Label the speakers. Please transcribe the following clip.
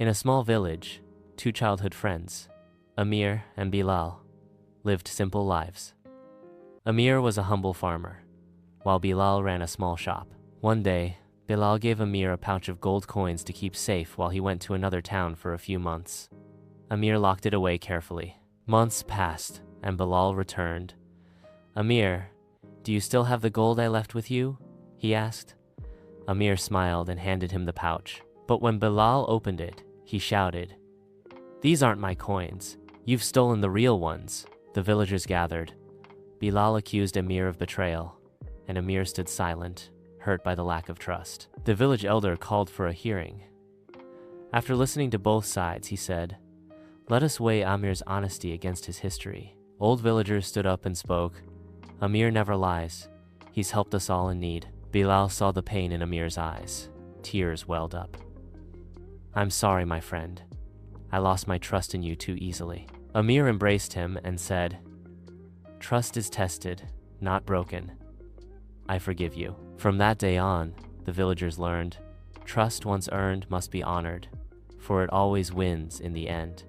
Speaker 1: In a small village, two childhood friends, Amir and Bilal, lived simple lives. Amir was a humble farmer, while Bilal ran a small shop. One day, Bilal gave Amir a pouch of gold coins to keep safe while he went to another town for a few months. Amir locked it away carefully. Months passed, and Bilal returned. "Amir, do you still have the gold I left with you?" he asked. Amir smiled and handed him the pouch. But when Bilal opened it, he shouted, "These aren't my coins. You've stolen the real ones." The villagers gathered. Bilal accused Amir of betrayal, and Amir stood silent, hurt by the lack of trust. The village elder called for a hearing. After listening to both sides, he said, "Let us weigh Amir's honesty against his history." Old villagers stood up and spoke. "Amir never lies. He's helped us all in need." Bilal saw the pain in Amir's eyes. Tears welled up. "I'm sorry, my friend. I lost my trust in you too easily." Amir embraced him and said, "Trust is tested, not broken. I forgive you." From that day on, the villagers learned, trust once earned must be honored, for it always wins in the end.